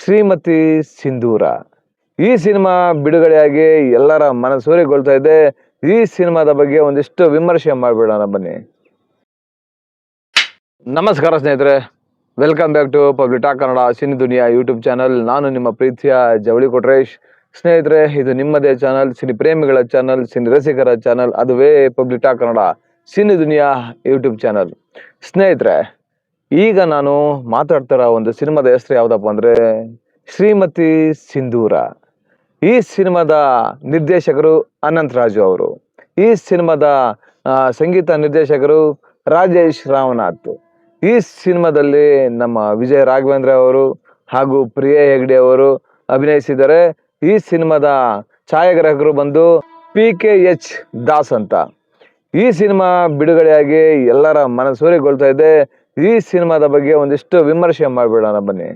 ಶ್ರೀಮತಿ ಸಿಂಧೂರ ಈ ಸಿನಿಮಾ ಬಿಡುಗಡೆಯಾಗಿ ಎಲ್ಲರ ಮನಸೂರೆಗೊಳ್ತಾ ಇದೆ. ಈ ಸಿನಿಮಾದ ಬಗ್ಗೆ ಒಂದಿಷ್ಟು ವಿಮರ್ಶೆ ಮಾಡಿಬಿಡೋಣ ಬನ್ನಿ. ನಮಸ್ಕಾರ ಸ್ನೇಹಿತರೆ, welcome back to public talk Kannada cine Duniya YouTube channel. ನಾನು ನಿಮ್ಮ ಪ್ರೀತಿಯ ಜವಳಿ ಕೊಟ್ರೇಶ್. ಸ್ನೇಹಿತರೆ, ಇದು ನಿಮ್ಮದೇ ಚಾನಲ್, ಸಿನಿ ಪ್ರೇಮಿಗಳ ಚಾನಲ್, ಸಿನಿ ರಸಿಕರ ಚಾನಲ್, ಅದುವೇ public talk Kannada cine Duniya YouTube channel. ಸ್ನೇಹಿತರೆ, ಈಗ ನಾನು ಮಾತಾಡ್ತಿರೋ ಒಂದು ಸಿನಿಮಾದ ಹೆಸರು ಯಾವುದಪ್ಪ ಅಂದರೆ ಶ್ರೀಮತಿ ಸಿಂಧೂರ. ಈ ಸಿನಿಮಾದ ನಿರ್ದೇಶಕರು ಅನಂತ್ ರಾಜು ಅವರು. ಈ ಸಿನಿಮಾದ ಸಂಗೀತ ನಿರ್ದೇಶಕರು ರಾಜೇಶ್ ರಾಮನಾಥ್. ಈ ಸಿನಿಮಾದಲ್ಲಿ ನಮ್ಮ ವಿಜಯ ರಾಘವೇಂದ್ರ ಅವರು ಹಾಗೂ ಪ್ರಿಯಾ ಹೆಗ್ಡೆ ಅವರು ಅಭಿನಯಿಸಿದ್ದಾರೆ. ಈ ಸಿನಿಮಾದ ಛಾಯಾಗ್ರಾಹಕರು ಬಂದು PKH ದಾಸ್ ಅಂತ. ಈ ಸಿನಿಮಾ ಬಿಡುಗಡೆಯಾಗಿ ಎಲ್ಲರ ಮನಸೂರೆಗೊಳ್ತಾ ಇದೆ. ಈ ಸಿನಿಮಾದ ಬಗ್ಗೆ ಒಂದಿಷ್ಟು ವಿಮರ್ಶೆ ಮಾಡಿಬಿಡೋಣ ಬನ್ನಿ.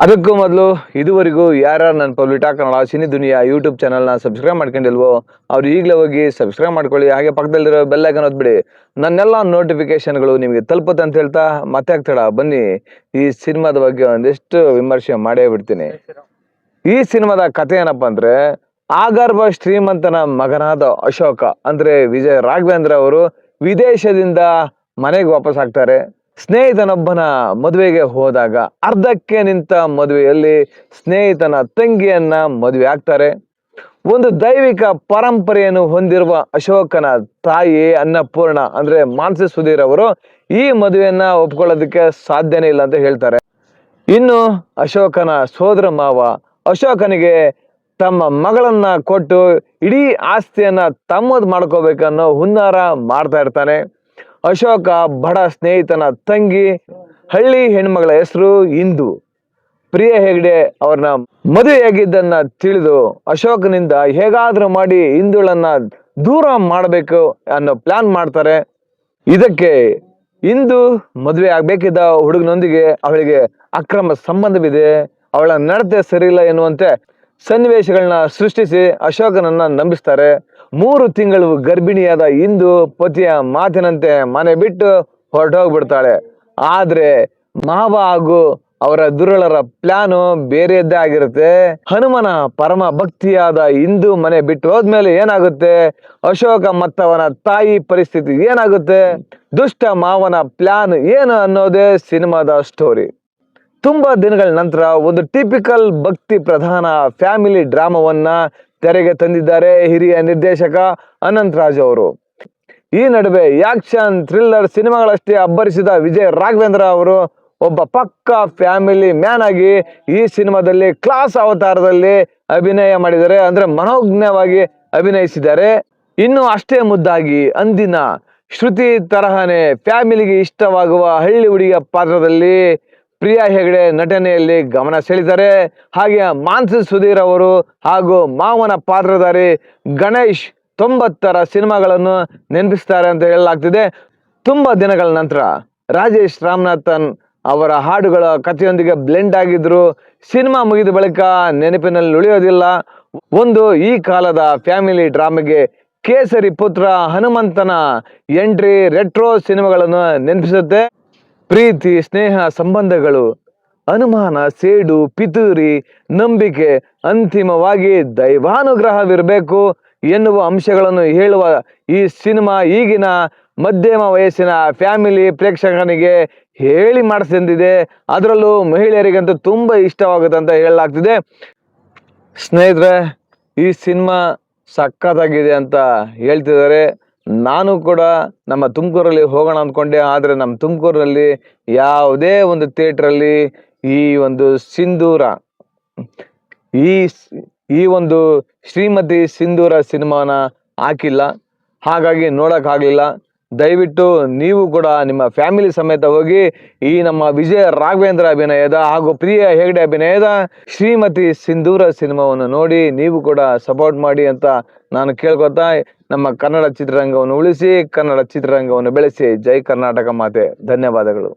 ಅದಕ್ಕೂ ಮೊದಲು ಇದುವರೆಗೂ ಯಾರ್ಯಾರು ನನ್ನ public talk Kannada cine Duniya YouTube ಚಾನಲ್ನ ಸಬ್ಸ್ಕ್ರೈಬ್ ಮಾಡ್ಕೊಂಡಿಲ್ವೋ ಅವ್ರು ಈಗಲೇ ಹೋಗಿ ಸಬ್ಸ್ಕ್ರೈಬ್ ಮಾಡ್ಕೊಳ್ಳಿ. ಹಾಗೆ ಪಕ್ಕದಲ್ಲಿರೋ ಬೆಲ್ ಐಕಾನ್ ಒತ್ಬಿಡಿ. ನನ್ನೆಲ್ಲ ನೋಟಿಫಿಕೇಶನ್ಗಳು ನಿಮಗೆ ತಲುಪುತ್ತೆ ಅಂತ ಹೇಳ್ತಾ ಮತ್ತೆ ಆಗ್ತಾಡ ಬನ್ನಿ ಈ ಸಿನಿಮಾದ ಬಗ್ಗೆ ಒಂದಿಷ್ಟು ವಿಮರ್ಶೆ ಮಾಡೇ ಬಿಡ್ತೀನಿ. ಈ ಸಿನಿಮಾದ ಕಥೆ ಏನಪ್ಪ ಅಂದರೆ, ಆಗರ್ಭ ಶ್ರೀಮಂತನ ಮಗನಾದ ಅಶೋಕ ಅಂದರೆ ವಿಜಯ ರಾಘವೇಂದ್ರ ಅವರು ವಿದೇಶದಿಂದ ಮನೆಗೆ ವಾಪಸ್ ಆಗ್ತಾರೆ. ಸ್ನೇಹಿತನೊಬ್ಬನ ಮದುವೆಗೆ ಹೋದಾಗ ಅರ್ಧಕ್ಕೆ ನಿಂತ ಮದುವೆಯಲ್ಲಿ ಸ್ನೇಹಿತನ ತಂಗಿಯನ್ನ ಮದುವೆ ಆಗ್ತಾರೆ. ಒಂದು ದೈವಿಕ ಪರಂಪರೆಯನ್ನು ಹೊಂದಿರುವ ಅಶೋಕನ ತಾಯಿ ಅನ್ನಪೂರ್ಣ ಅಂದ್ರೆ ಮಾನಸಿ ಸುಧೀರ್ ಅವರು ಈ ಮದುವೆಯನ್ನ ಒಪ್ಕೊಳ್ಳೋದಕ್ಕೆ ಸಾಧ್ಯನೇ ಇಲ್ಲ ಅಂತ ಹೇಳ್ತಾರೆ. ಇನ್ನು ಅಶೋಕನ ಸೋದರ ಮಾವ ಅಶೋಕನಿಗೆ ತಮ್ಮ ಮಗಳನ್ನ ಕೊಟ್ಟು ಇಡೀ ಆಸ್ತಿಯನ್ನ ತಮ್ಮದು ಮಾಡ್ಕೋಬೇಕನ್ನೋ ಹುನ್ನಾರ ಮಾಡ್ತಾ ಇರ್ತಾನೆ. ಅಶೋಕ ಬಡ ಸ್ನೇಹಿತನ ತಂಗಿ ಹಳ್ಳಿ ಹೆಣ್ಮಗಳ ಹೆಸರು ಇಂದು. ಪ್ರಿಯಾ ಹೆಗ್ಡೆ ಅವ್ರನ್ನ ಮದುವೆಯಾಗಿದ್ದನ್ನ ತಿಳಿದು ಅಶೋಕನಿಂದ ಹೇಗಾದ್ರೂ ಮಾಡಿ ಇಂದುಳನ್ನ ದೂರ ಮಾಡಬೇಕು ಅನ್ನೋ ಪ್ಲಾನ್ ಮಾಡ್ತಾರೆ. ಇದಕ್ಕೆ ಇಂದು ಮದುವೆ ಆಗ್ಬೇಕಿದ್ದ ಹುಡುಗನೊಂದಿಗೆ ಅವಳಿಗೆ ಅಕ್ರಮ ಸಂಬಂಧವಿದೆ, ಅವಳ ನಡತೆ ಸರಿಯಿಲ್ಲ ಎನ್ನುವಂತೆ ಸನ್ನಿವೇಶಗಳನ್ನ ಸೃಷ್ಟಿಸಿ ಅಶೋಕನನ್ನ ನಂಬಿಸ್ತಾರೆ. 3 ತಿಂಗಳು ಗರ್ಭಿಣಿಯಾದ ಇಂದು ಪತಿಯ ಮಾತಿನಂತೆ ಮನೆ ಬಿಟ್ಟು ಹೊರಟೋಗ್ಬಿಡ್ತಾಳೆ. ಆದ್ರೆ ಮಾವ ಹಾಗೂ ಅವರ ದುರುಳರ ಪ್ಲಾನು ಬೇರೆಯದ್ದೇ ಆಗಿರುತ್ತೆ. ಹನುಮನ ಪರಮ ಭಕ್ತಿಯಾದ ಇಂದು ಮನೆ ಬಿಟ್ಟು ಹೋದ್ಮೇಲೆ ಏನಾಗುತ್ತೆ, ಅಶೋಕ ಮತ್ತವನ ತಾಯಿ ಪರಿಸ್ಥಿತಿ ಏನಾಗುತ್ತೆ, ದುಷ್ಟ ಮಾವನ ಪ್ಲಾನ್ ಏನು ಅನ್ನೋದೇ ಸಿನಿಮಾದ ಸ್ಟೋರಿ. ತುಂಬಾ ದಿನಗಳ ನಂತರ ಒಂದು ಟಿಪಿಕಲ್ ಭಕ್ತಿ ಪ್ರಧಾನ ಫ್ಯಾಮಿಲಿ ಡ್ರಾಮಾವನ್ನ ತೆರೆಗೆ ತಂದಿದ್ದಾರೆ ಹಿರಿಯ ನಿರ್ದೇಶಕ ಅನಂತ್ ರಾಜ್ ಅವರು. ಈ ನಡುವೆ ಆಕ್ಷನ್ ಥ್ರಿಲ್ಲರ್ ಸಿನಿಮಾಗಳಷ್ಟೇ ಅಬ್ಬರಿಸಿದ ವಿಜಯ ರಾಘವೇಂದ್ರ ಅವರು ಒಬ್ಬ ಪಕ್ಕಾ ಫ್ಯಾಮಿಲಿ ಮ್ಯಾನ್ ಆಗಿ ಈ ಸಿನಿಮಾದಲ್ಲಿ ಕ್ಲಾಸ್ ಅವತಾರದಲ್ಲಿ ಅಭಿನಯ ಮಾಡಿದ್ದಾರೆ. ಅಂದ್ರೆ ಮನೋಜ್ಞವಾಗಿ ಅಭಿನಯಿಸಿದ್ದಾರೆ. ಇನ್ನು ಅಷ್ಟೇ ಮುದ್ದಾಗಿ ಅಂದಿನ ಶ್ರುತಿ ತರಹನೇ ಫ್ಯಾಮಿಲಿಗೆ ಇಷ್ಟವಾಗುವ ಹಳ್ಳಿ ಹುಡುಗಿಯ ಪಾತ್ರದಲ್ಲಿ ಪ್ರಿಯಾ ಹೆಗ್ಡೆ ನಟನೆಯಲ್ಲಿ ಗಮನ ಸೆಳೆದಿದ್ದಾರೆ. ಹಾಗೆ ಮಾನಸಿ ಸುಧೀರ್ ಅವರು ಹಾಗೂ ಮಾವನ ಪಾತ್ರಧಾರಿ ಗಣೇಶ್ 90ರ ಸಿನಿಮಾಗಳನ್ನು ನೆನಪಿಸ್ತಾರೆ ಅಂತ ಹೇಳಲಾಗ್ತಿದೆ. ತುಂಬಾ ದಿನಗಳ ನಂತರ ರಾಜೇಶ್ ರಾಮನಾಥನ್ ಅವರ ಹಾಡುಗಳ ಕಥೆಯೊಂದಿಗೆ ಬ್ಲೆಂಡ್ ಆಗಿದ್ರು. ಸಿನಿಮಾ ಮುಗಿದ ಬಳಿಕ ನೆನಪಿನಲ್ಲಿ ಉಳಿಯೋದಿಲ್ಲ. ಒಂದು ಈ ಕಾಲದ ಫ್ಯಾಮಿಲಿ ಡ್ರಾಮಾಗೆ ಕೇಸರಿ ಪುತ್ರ ಹನುಮಂತನ ಎಂಟ್ರಿ ರೆಟ್ರೋ ಸಿನಿಮಾಗಳನ್ನು ನೆನಪಿಸುತ್ತೆ. ಪ್ರೀತಿ, ಸ್ನೇಹ, ಸಂಬಂಧಗಳು, ಅನುಮಾನ, ಸೇಡು, ಪಿತೂರಿ, ನಂಬಿಕೆ, ಅಂತಿಮವಾಗಿ ದೈವಾನುಗ್ರಹವಿರಬೇಕು ಎನ್ನುವ ಅಂಶಗಳನ್ನು ಹೇಳುವ ಈ ಸಿನಿಮಾ ಈಗಿನ ಮಧ್ಯಮ ವಯಸ್ಸಿನ ಫ್ಯಾಮಿಲಿ ಪ್ರೇಕ್ಷಕನಿಗೆ ಹೇಳಿ ಮಾಡಿಸಿದೆ. ಅದರಲ್ಲೂ ಮಹಿಳೆಯರಿಗಂತೂ ತುಂಬಾ ಇಷ್ಟವಾಗುತ್ತೆ ಅಂತ ಹೇಳಲಾಗ್ತಿದೆ. ಸ್ನೇಹಿತರೆ, ಈ ಸಿನಿಮಾ ಸಖತ್ತಾಗಿದೆ ಅಂತ ಹೇಳ್ತಿದ್ದಾರೆ. ನಾನು ಕೂಡ ನಮ್ಮ ತುಮಕೂರಲ್ಲಿ ಹೋಗೋಣ ಅಂದ್ಕೊಂಡೆ. ಆದರೆ ನಮ್ಮ ತುಮಕೂರಲ್ಲಿ ಯಾವುದೇ ಒಂದು ಥಿಯೇಟ್ರಲ್ಲಿ ಈ ಒಂದು ಸಿಂಧೂರ ಈ ಒಂದು ಶ್ರೀಮತಿ ಸಿಂಧೂರ ಸಿನಿಮಾನ ಹಾಕಿಲ್ಲ. ಹಾಗಾಗಿ ನೋಡೋಕ್ಕಾಗಲಿಲ್ಲ. ದಯವಿಟ್ಟು ನೀವು ಕೂಡ ನಿಮ್ಮ ಫ್ಯಾಮಿಲಿ ಸಮೇತ ಹೋಗಿ ಈ ನಮ್ಮ ವಿಜಯ ರಾಘವೇಂದ್ರ ಅಭಿನಯದ ಹಾಗೂ ಪ್ರಿಯಾ ಹೆಗ್ಡೆ ಅಭಿನಯದ ಶ್ರೀಮತಿ ಸಿಂಧೂರ ಸಿನಿಮಾವನ್ನು ನೋಡಿ ನೀವು ಕೂಡ ಸಪೋರ್ಟ್ ಮಾಡಿ ಅಂತ ನಾನು ಕೇಳ್ಕೊತಾ ನಮ್ಮ ಕನ್ನಡ ಚಿತ್ರರಂಗವನ್ನು ಉಳಿಸಿ, ಕನ್ನಡ ಚಿತ್ರರಂಗವನ್ನು ಬೆಳೆಸಿ. ಜೈ ಕರ್ನಾಟಕ ಮಾತೆ. ಧನ್ಯವಾದಗಳು.